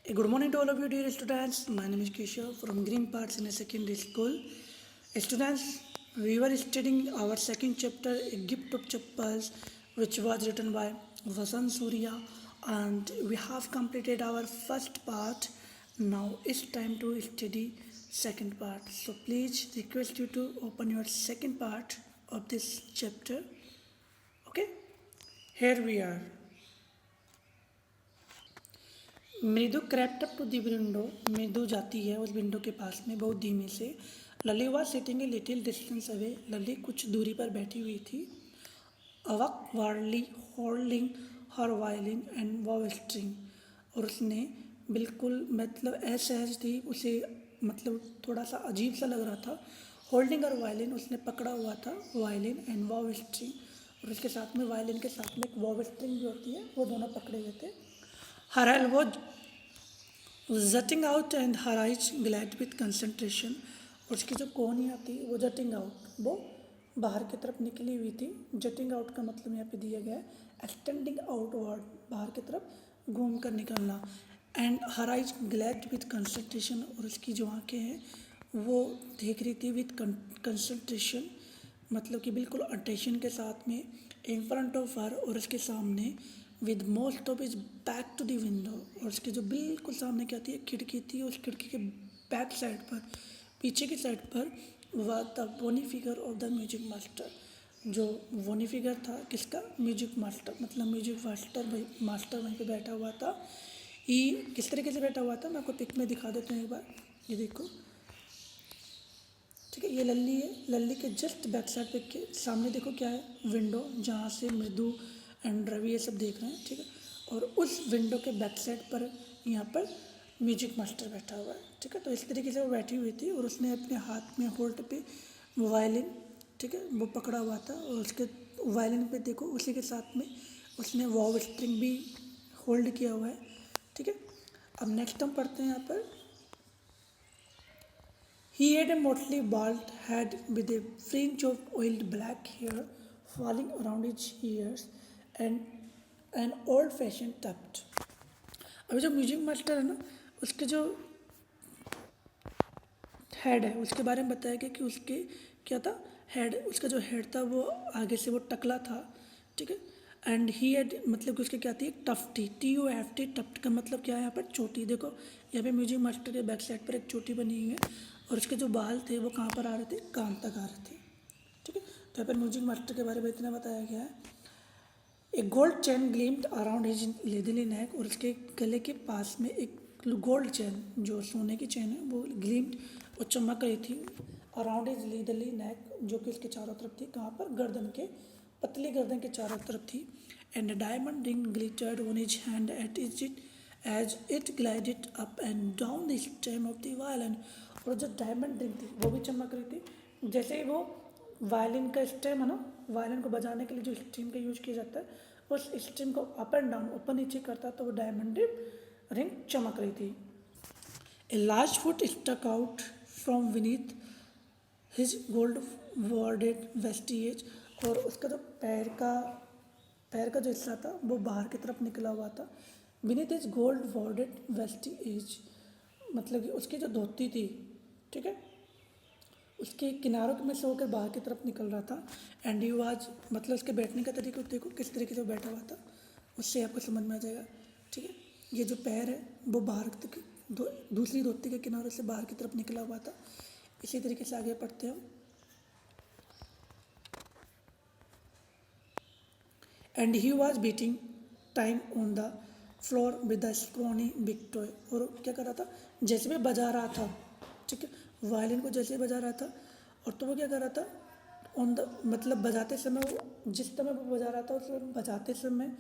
Good morning to all of you, dear students. My name is Keshav from Green Park Senior Secondary School. Students, we were studying our second chapter, A Gift of Chappals, which was written by Vasant Surya, and we have completed our first part. Now it's time to study second part. So please request you to open your second part of this chapter. Okay, here we are. मृदु crept up to the window. मृदु जाती है उस window के पास में बहुत धीमे से. लली was sitting a little distance away. लली कुछ दूरी पर बैठी हुई थी. awkwardly holding her violin and bow string. और उसने बिल्कुल मतलब असहज थी, उसे मतलब थोड़ा सा अजीब सा लग रहा था. होल्डिंग हर वायलिन, उसने पकड़ा हुआ था वायलिन एंड वाव स्ट्रिंग, और उसके साथ में वायलिन के साथ में एक वाव स्ट्रिंग भी होती है, वो दोनों पकड़े हुए थे. Her elbow jutting out and her eyes glad with concentration. और उसकी जो कोहनियाँ थी वो जटिंग आउट, वो बाहर की तरफ निकली हुई थी. जटिंग आउट का मतलब यहाँ पे दिया गया है एक्सटेंडिंग आउटवर्ड, बाहर की तरफ घूम कर निकलना. And her eyes glad with concentration, और उसकी जो आँखें हैं वो देख रही थी विथ कंसंट्रेशन, मतलब कि बिल्कुल अटेंशन के साथ में. इन फ्रंट ऑफ हर, और उसके सामने with most of is back to the window, और उसके जो बिल्कुल सामने क्या थी, एक खिड़की थी. उस खिड़की के बैक साइड पर, पीछे की साइड पर वह the bony figure of the music master. जो बोनी फिगर था किसका, म्यूजिक मास्टर, मतलब म्यूजिक मास्टर वहीं पे बैठा हुआ था. ये किस तरीके से बैठा हुआ था मैं आपको पिक में दिखा देता हूँ एक बार. ये देखो, ठीक है, ये लल्ली है. लल्ली के जस्ट बैक साइड पे के सामने देखो क्या है, विंडो, जहाँ से मृदु एंड रवि ये सब देख रहे हैं. ठीक है, और उस विंडो के बैक साइड पर यहाँ पर म्यूजिक मास्टर बैठा हुआ है. ठीक है, तो इस तरीके से वो बैठी हुई थी, और उसने अपने हाथ में होल्ड पे वायलिन, ठीक है, वो पकड़ा हुआ था. और उसके वायलिन पे देखो उसी के साथ में उसने वाव स्ट्रिंग भी होल्ड किया हुआ है. ठीक है, अब नेक्स्ट हम पढ़ते हैं यहाँ पर. He had a motley bald head with a fringe of oiled black hair falling around his ears and an old-fashioned tuft. अभी जो म्यूजिक मास्टर है ना, उसके जो हेड है उसके बारे में बताया गया कि उसके क्या था, हेड, उसका जो हेड था वो आगे से वो टकला था. ठीक है, एंड ही हैड मतलब कि उसकी क्या थी, एक टफ्ट थी, TUFT. टफ्ट का मतलब क्या है यहाँ पर, चोटी. देखो यहाँ पे म्यूजिक मास्टर के बैक साइड पर एक चोटी बनी हुई है, और उसके जो बाल थे वो कहाँ पर आ रहे थे, कान तक आ रहे थे. ठीक है, तो यहाँ पर म्यूजिक मास्टर के बारे में इतना बताया गया है. एक gold chain gleamed around his leathery neck, और उसके गले के पास में एक गोल्ड चेन, जो सोने की चेन है, वो ग्लीम्ड, वो चमक रही थी. अराउंड हिज लेदरली नेक, जो कि उसके चारों तरफ थी, कहाँ पर, गर्दन के, पतली गर्दन के चारों तरफ थी. And diamond ring glittered on his hand at it as it glided up and down the stem of the violin. और जो डायमंड रिंग थी वो भी चमक रही थी. जैसे ही वो वायलिन का स्टेम है ना, वायलिन को बजाने के लिए जो स्ट्रिंग का यूज किया जाता है, उस स्ट्रिंग को अप एंड डाउन, ऊपर नीचे करता तो वो डायमंड रिंग चमक रही थी. A large foot stuck out from beneath his gold वॉर्डेड वेस्टिएज, और उसका जो पैर का जो हिस्सा था वो बाहर की तरफ निकला हुआ था. विनीथ हिज गोल्ड वॉर्डेड वेस्टिएज, मतलब कि उसकी जो धोती थी, ठीक है, उसके किनारों में से होकर बाहर की तरफ निकल रहा था. एंड यू आज मतलब उसके बैठने का तरीका देखो किस तरीके से बैठा हुआ था, उससे आपको समझ में आ जाएगा. ठीक है, ये जो पैर है वो बाहर तक दूसरी धोती के किनारों से बाहर की तरफ निकला हुआ था. इसी तरीके से आगे पढ़ते हैं. And he was beating time on the floor with the scrawny big toe, और क्या कर रहा था, जैसे भी बजा रहा था, ठीक है, वायलिन को जैसे बजा रहा था, और तो वो क्या कर रहा था, ऑन द मतलब बजाते समय, वो जिस समय वो बजा रहा था उस बजाते समय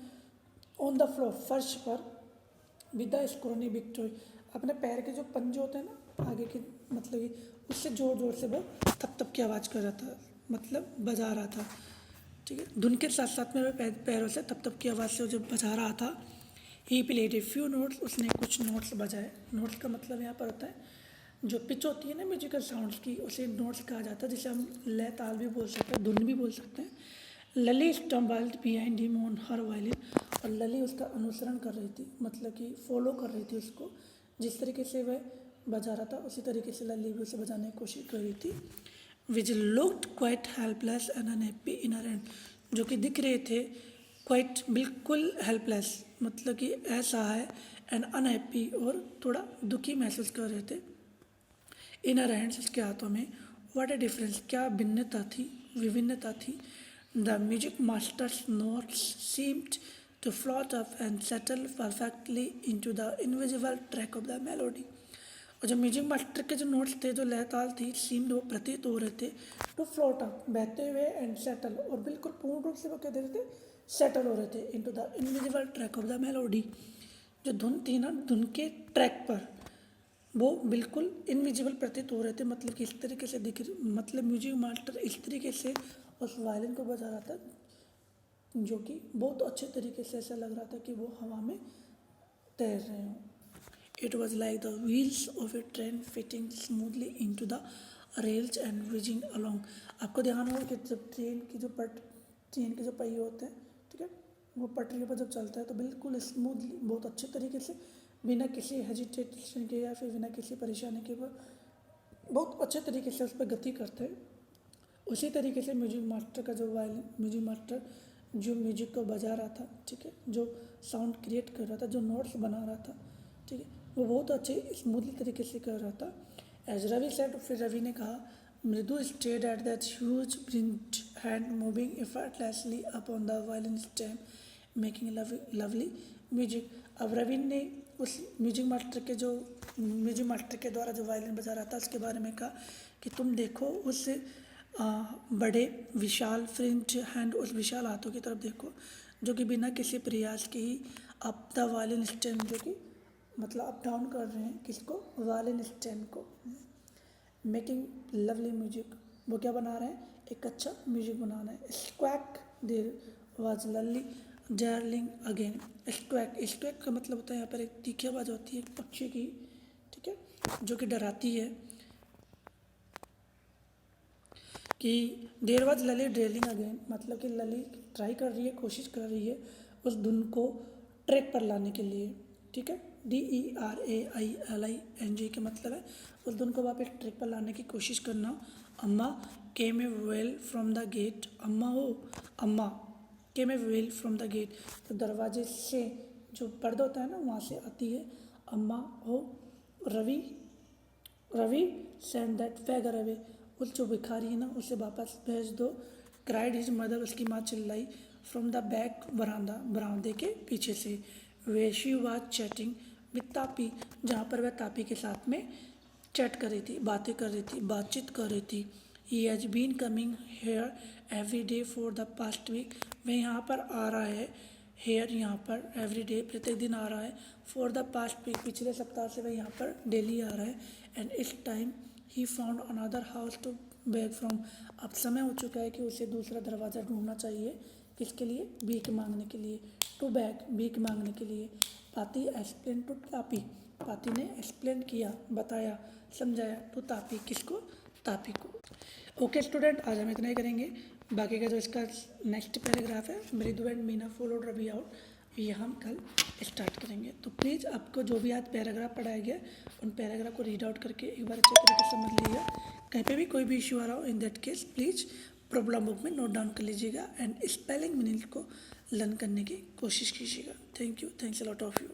ऑन द फ्लोर, फर्श पर, with the scrawny big toy, अपने पैर के जो पंजे होते हैं ना आगे के, मतलब कि उससे ज़ोर ज़ोर से वो थप थप की आवाज़ कर रहा था, मतलब बजा रहा था. ठीक है, धुन के साथ साथ में वह पैरों से थप थप की आवाज़ से जब बजा रहा था. He played a few notes, उसने कुछ नोट्स बजाए. नोट्स का मतलब यहाँ पर होता है जो पिच होती है ना म्यूजिकल साउंड्स की, उसे नोट्स कहा जाता है, जिसे हम लय ताल भी बोल सकते हैं, धुन भी बोल सकते हैं. Lally stumbled behind him on her violin, और लली उसका अनुसरण कर रही थी, मतलब कि फॉलो कर रही थी उसको। जिस तरीके से वह बजा रहा था उसी तरीके से लली भी उसे बजाने की कोशिश कर रही थी। Which looked quite helpless and unhappy in her hand, जो कि दिख रहे थे क्वाइट बिल्कुल हेल्पलेस, मतलब कि ऐसा है, एंड अनहैप्पी और थोड़ा दुखी महसूस कर रहे थे। इन हर हैंड्स, उसके हाथों में। व्हाट ए डिफरेंस, क्या भिन्नता थी, विभिन्नता थी। The music masters notes seemed to float up and settle perfectly into the invisible track of the melody। और जो म्यूजिक मास्टर के जो नोट्स थे, जो लय ताल थी, सीम्ड, वो प्रतीत हो रहे थे टू फ्लोट अप, बहते हुए, एंड सेटल, और बिल्कुल पूर्ण रूप से वो क्या दे रहे थे, सेटल हो रहे थे, into the invisible track of the melody. जो धुन थी ना, धुन के ट्रैक पर वो बिल्कुल इनविजिबल प्रतीत हो रहे थे, मतलब कि इस तरीके से मतलब म्यूजिक मास्टर इस तरीके से उस वायलिन को बजा रहा था, जो कि बहुत अच्छे तरीके से ऐसा लग रहा था कि वो हवा में तैर रहे हों। It was like the wheels of a train fitting smoothly in to the rails and whizzing along. आपको ध्यान होगा कि जब ट्रेन के जो पहिए होते हैं, ठीक है, वो पटरी पर जब चलता है तो बिल्कुल स्मूथली, बहुत अच्छे तरीके से, बिना किसी हेजिटेशन के या फिर बिना किसी परेशानी के, वो बहुत अच्छे तरीके से उस पर गति करते हैं। उसी तरीके से म्यूजिक मास्टर जो म्यूजिक को बजा रहा था, ठीक है, जो साउंड क्रिएट कर रहा था, जो नोट्स बना रहा था, ठीक है, वो बहुत अच्छे स्मूथली तरीके से कर रहा था। एज रवि सेड, फिर रवि ने कहा, मृदु stayed at that huge print hand moving effortlessly upon the violin stem making lovely music. अब रवि ने उस म्यूजिक मास्टर के द्वारा जो वायलिन बजा रहा था उसके बारे में कहा कि तुम देखो उस बड़े विशाल फ्रेंच हैंड, उस विशाल हाथों की तरफ देखो, जो कि बिना किसी प्रयास के ही अप द वायलिन स्टेम, जो कि मतलब अप डाउन कर रहे हैं, किसको, वायलिन स्टेम को, मेकिंग लवली म्यूजिक, वो क्या बना रहे हैं, एक अच्छा म्यूजिक बना रहे हैं। स्क्वैक there was Lali darling again. स्क्वैक का मतलब होता है यहाँ पर एक तीखी आवाज़ होती है एक पक्षी की, ठीक है, जो कि डराती है, कि देयर वाज लली ड्रेलिंग अगेन, मतलब कि लली ट्राई कर रही है, कोशिश कर रही है उस धुन को ट्रैक पर लाने के लिए, ठीक है, DERAILING के मतलब है उस धुन को वापस ट्रैक पर लाने की कोशिश करना। अम्मा केम ए वेल फ्रॉम द गेट, अम्मा केम ए वेल फ्रॉम द गेट, तो दरवाजे से जो पर्दा होता है ना, वहाँ से आती है, अम्मा हो, रवि सेंड दैट फैगर अवे, उस जो भिखारी है ना उसे वापस भेज दो। क्राइड हिज मदर, उसकी माँ चिल्लाई, फ्रॉम द बैक बरामदे के पीछे से। Way she was chatting with Tapi, जहाँ पर वह तापी के साथ में चैट कर रही थी, बातचीत कर रही थी। He has been coming here every day for the past week, वह यहाँ पर आ रहा है, हेयर यहाँ पर एवरी डे, प्रत्येक दिन आ रहा है, फॉर द पास्ट वीक, पिछले सप्ताह से वह यहाँ पर डेली आ रहा है, and this time he found another house to beg from, अब समय हो चुका है कि उसे दूसरा दरवाज़ा ढूंढना चाहिए, किसके लिए, भीख मांगने के लिए, टू बैग, भीख मांगने के लिए। पाती एक्सप्लेन टू तापी, पाती ने एक्सप्लेन किया, बताया, समझाया, टू तापी, किसको, तापी को। ओके स्टूडेंट, आज हम इतना ही करेंगे, बाकी का जो इसका नेक्स्ट पैराग्राफ है, Mridu and Meena followed Ravi out, ये हम कल स्टार्ट करेंगे। तो प्लीज़ आपको जो भी आज पैराग्राफ पढ़ाया गया उन पैराग्राफ को रीड आउट करके एक बार अच्छे तरीके से समझ लीजिएगा। कहीं पे भी कोई भी इशू आ रहा हो, in that case please problem book में नोट डाउन कर लीजिएगा, एंड स्पेलिंग मीनिंग को लर्न करने की कोशिश कीजिएगा। Thank you, thanks a lot of you.